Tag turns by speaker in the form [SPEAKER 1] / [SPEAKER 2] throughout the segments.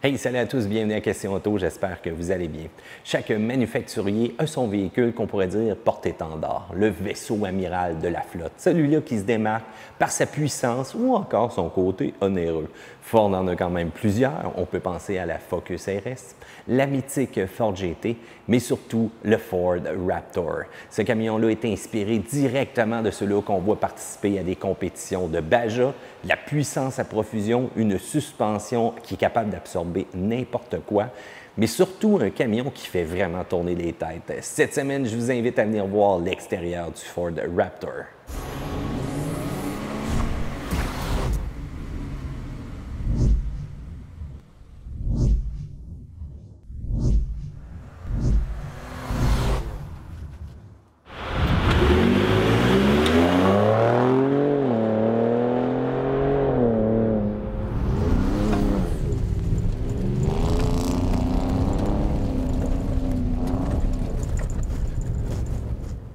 [SPEAKER 1] Hey, salut à tous, bienvenue à Question Auto, j'espère que vous allez bien. Chaque manufacturier a son véhicule qu'on pourrait dire porte-étendard, le vaisseau amiral de la flotte, celui-là qui se démarque par sa puissance ou encore son côté onéreux. Ford en a quand même plusieurs, on peut penser à la Focus RS, la mythique Ford GT, mais surtout le Ford Raptor. Ce camion-là est inspiré directement de ceux-là qu'on voit participer à des compétitions de Baja, la puissance à profusion, une suspension qui est capable d'absorber n'importe quoi, mais surtout un camion qui fait vraiment tourner les têtes. Cette semaine, je vous invite à venir voir l'extérieur du Ford Raptor.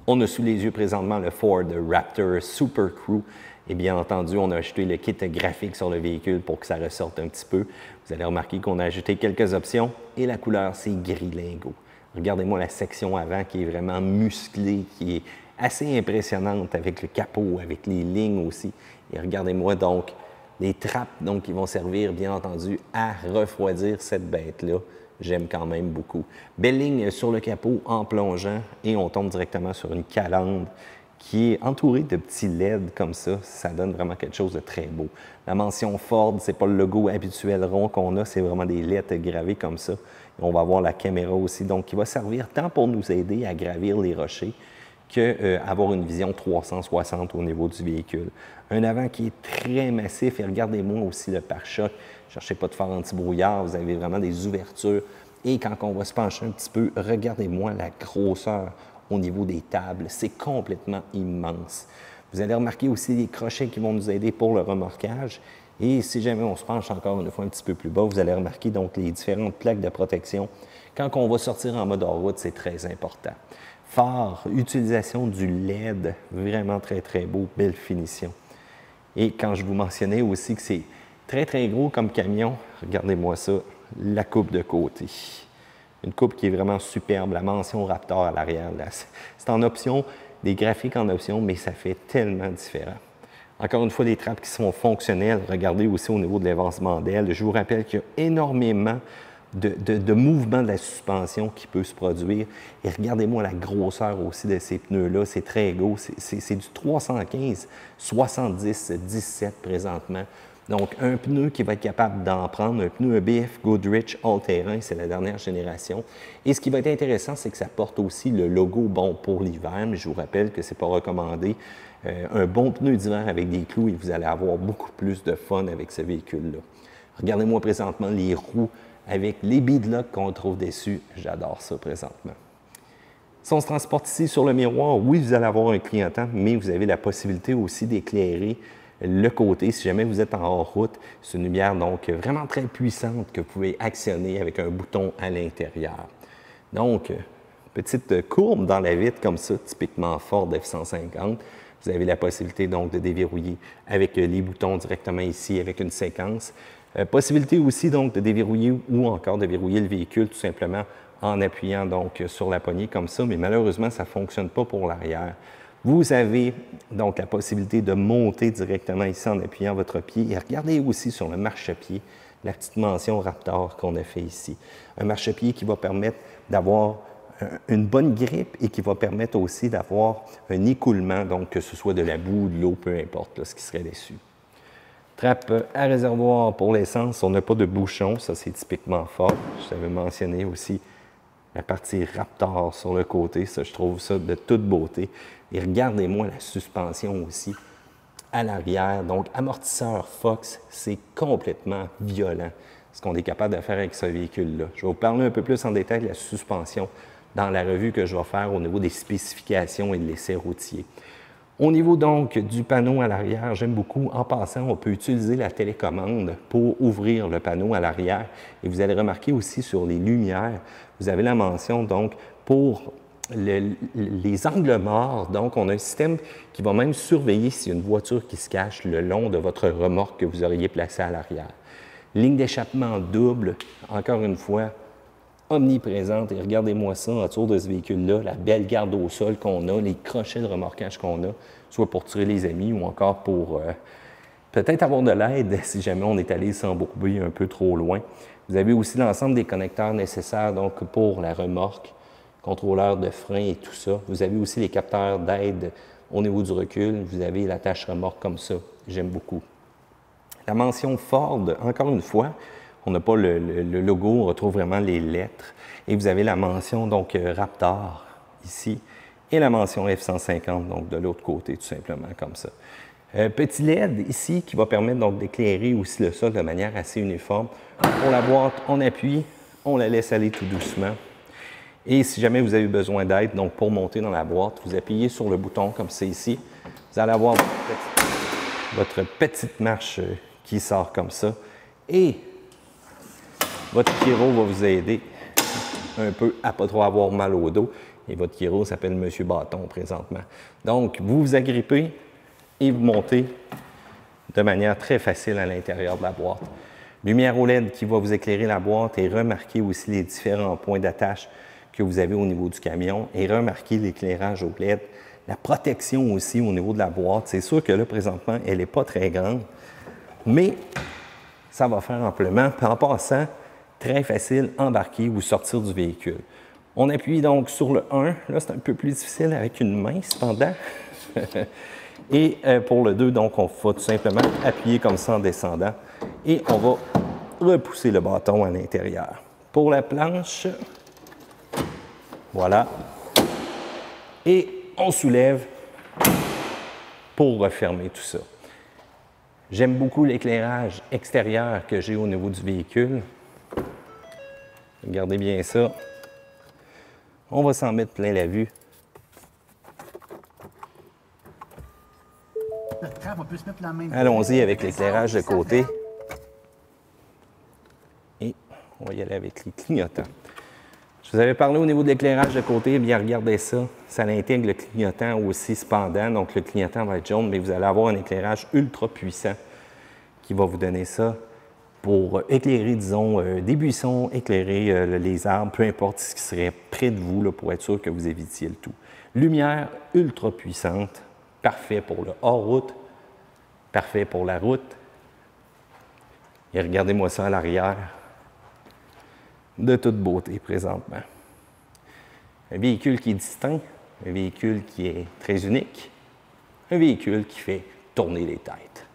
[SPEAKER 1] On a sous les yeux présentement le Ford Raptor Super Crew et bien entendu, on a ajouté le kit graphique sur le véhicule pour que ça ressorte un petit peu. Vous allez remarquer qu'on a ajouté quelques options et la couleur, c'est gris lingot. Regardez-moi la section avant qui est vraiment musclée, qui est assez impressionnante avec le capot, avec les lignes aussi. Et regardez-moi donc les trappes donc, qui vont servir, bien entendu, à refroidir cette bête-là. J'aime quand même beaucoup. Belle ligne sur le capot en plongeant et on tombe directement sur une calandre qui est entourée de petits LED comme ça. Ça donne vraiment quelque chose de très beau. La mention Ford, c'est pas le logo habituel rond qu'on a, c'est vraiment des lettres gravées comme ça. Et on va voir la caméra aussi, donc qui va servir tant pour nous aider à gravir les rochers qu'avoir une vision 360 au niveau du véhicule. Un avant qui est très massif et regardez-moi aussi le pare-choc. Ne cherchez pas de phare anti-brouillard, vous avez vraiment des ouvertures. Et quand on va se pencher un petit peu, regardez-moi la grosseur au niveau des tables. C'est complètement immense. Vous allez remarquer aussi les crochets qui vont nous aider pour le remorquage. Et si jamais on se penche encore une fois un petit peu plus bas, vous allez remarquer donc les différentes plaques de protection. Quand on va sortir en mode hors-route, c'est très important. Phare, utilisation du LED, vraiment très, très beau, belle finition. Et quand je vous mentionnais aussi que c'est très, très gros comme camion, regardez-moi ça, la coupe de côté. Une coupe qui est vraiment superbe, la mention Raptor à l'arrière. C'est en option, des graphiques en option, mais ça fait tellement différent. Encore une fois, des trappes qui sont fonctionnelles. Regardez aussi au niveau de l'évincement d'aile. Je vous rappelle qu'il y a énormément de mouvement de la suspension qui peut se produire. Et regardez-moi la grosseur aussi de ces pneus-là. C'est très gros. C'est du 315, 70, 17 présentement. Donc, un pneu qui va être capable d'en prendre, un pneu BF Goodrich all-terrain, c'est la dernière génération. Et ce qui va être intéressant, c'est que ça porte aussi le logo bon pour l'hiver, mais je vous rappelle que ce n'est pas recommandé. Un bon pneu d'hiver avec des clous et vous allez avoir beaucoup plus de fun avec ce véhicule-là. Regardez-moi présentement les roues avec les beadlocks qu'on trouve dessus. J'adore ça présentement. Si on se transporte ici sur le miroir, oui, vous allez avoir un clignotant, mais vous avez la possibilité aussi d'éclairer le côté, si jamais vous êtes en hors-route. C'est une lumière donc vraiment très puissante que vous pouvez actionner avec un bouton à l'intérieur. Donc, petite courbe dans la vitre comme ça, typiquement Ford F-150. Vous avez la possibilité donc de déverrouiller avec les boutons directement ici avec une séquence. Possibilité aussi donc de déverrouiller ou encore de verrouiller le véhicule tout simplement en appuyant donc sur la poignée comme ça, mais malheureusement, ça ne fonctionne pas pour l'arrière. Vous avez donc la possibilité de monter directement ici en appuyant votre pied et regardez aussi sur le marchepied la petite mention Raptor qu'on a fait ici. Un marchepied qui va permettre d'avoir une bonne grippe et qui va permettre aussi d'avoir un écoulement, donc que ce soit de la boue, de l'eau, peu importe là, ce qui serait dessus. Trappe à réservoir pour l'essence, on n'a pas de bouchon, ça c'est typiquement Ford. Je t'avais mentionné aussi la partie Raptor sur le côté, ça je trouve ça de toute beauté. Et regardez-moi la suspension aussi à l'arrière. Donc amortisseur Fox, c'est complètement violent ce qu'on est capable de faire avec ce véhicule-là. Je vais vous parler un peu plus en détail de la suspension dans la revue que je vais faire au niveau des spécifications et de l'essai routier. Au niveau donc du panneau à l'arrière, j'aime beaucoup. En passant, on peut utiliser la télécommande pour ouvrir le panneau à l'arrière. Et vous allez remarquer aussi sur les lumières, vous avez la mention donc pour les angles morts. Donc, on a un système qui va même surveiller s'il y a une voiture qui se cache le long de votre remorque que vous auriez placée à l'arrière. Ligne d'échappement double, encore une fois, omniprésente. Et regardez-moi ça autour de ce véhicule-là, la belle garde au sol qu'on a, les crochets de remorquage qu'on a, soit pour tirer les amis ou encore pour peut-être avoir de l'aide si jamais on est allé s'embourber un peu trop loin. Vous avez aussi l'ensemble des connecteurs nécessaires donc pour la remorque, contrôleur de frein et tout ça. Vous avez aussi les capteurs d'aide au niveau du recul. Vous avez l'attache remorque comme ça. J'aime beaucoup. La mention Ford, encore une fois, on n'a pas le logo, on retrouve vraiment les lettres. Et vous avez la mention donc Raptor ici et la mention F-150 donc de l'autre côté, tout simplement comme ça. Petit LED ici qui va permettre donc d'éclairer aussi le sol de manière assez uniforme. Pour la boîte, on appuie, on la laisse aller tout doucement. Et si jamais vous avez besoin d'aide, donc pour monter dans la boîte, vous appuyez sur le bouton comme c'est ici. Vous allez avoir votre petite marche qui sort comme ça. Et votre Kiro va vous aider un peu à ne pas trop avoir mal au dos. Et votre Kiro s'appelle Monsieur Bâton présentement. Donc, vous vous agrippez et vous montez de manière très facile à l'intérieur de la boîte. Lumière OLED qui va vous éclairer la boîte et remarquer aussi les différents points d'attache que vous avez au niveau du camion et remarquer l'éclairage OLED. La protection aussi au niveau de la boîte. C'est sûr que là, présentement, elle n'est pas très grande, mais ça va faire amplement. Puis en passant, très facile, embarquer ou sortir du véhicule. On appuie donc sur le 1. Là, c'est un peu plus difficile avec une main, cependant. Et pour le 2, donc, on va tout simplement appuyer comme ça en descendant et on va repousser le bâton à l'intérieur. Pour la planche, voilà. Et on soulève pour refermer tout ça. J'aime beaucoup l'éclairage extérieur que j'ai au niveau du véhicule. Regardez bien ça. On va s'en mettre plein la vue. Allons-y avec l'éclairage de côté. Et on va y aller avec les clignotants. Je vous avais parlé au niveau de l'éclairage de côté. Eh bien, regardez ça. Ça intègre le clignotant aussi cependant. Donc, le clignotant va être jaune, mais vous allez avoir un éclairage ultra puissant qui va vous donner ça pour éclairer, disons, des buissons, éclairer les arbres, peu importe ce qui serait près de vous là, pour être sûr que vous évitiez le tout. Lumière ultra puissante, parfait pour le hors-route, parfait pour la route. Et regardez-moi ça à l'arrière, de toute beauté présentement. Un véhicule qui est distinct, un véhicule qui est très unique, un véhicule qui fait tourner les têtes.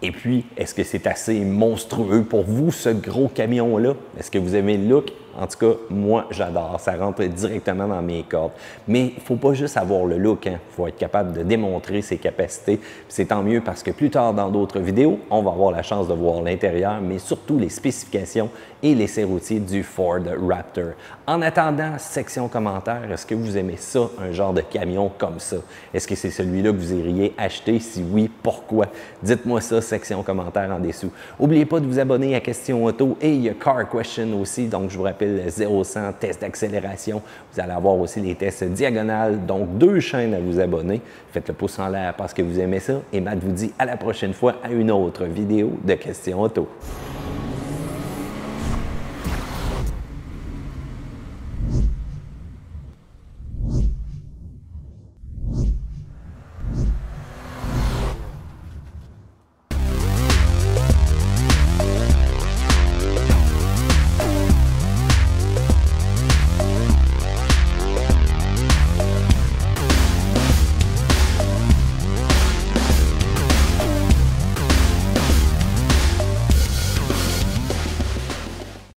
[SPEAKER 1] Et puis, est-ce que c'est assez monstrueux pour vous, ce gros camion-là? Est-ce que vous aimez le look? En tout cas, moi, j'adore. Ça rentre directement dans mes cordes. Mais il ne faut pas juste avoir le look. Il faut être capable de démontrer ses capacités. C'est tant mieux parce que plus tard dans d'autres vidéos, on va avoir la chance de voir l'intérieur, mais surtout les spécifications et les serroutiers du Ford Raptor. En attendant, section commentaires, est-ce que vous aimez ça, un genre de camion comme ça? Est-ce que c'est celui-là que vous iriez acheter? Si oui, pourquoi? Dites-moi ça, section commentaires en dessous. N'oubliez pas de vous abonner à Question Auto et il y a Car Question aussi. Donc, je vous rappelle 0-100 test d'accélération. Vous allez avoir aussi les tests diagonales. Donc, 2 chaînes à vous abonner. Faites le pouce en l'air parce que vous aimez ça. Et Matt vous dit à la prochaine fois à une autre vidéo de Question Auto.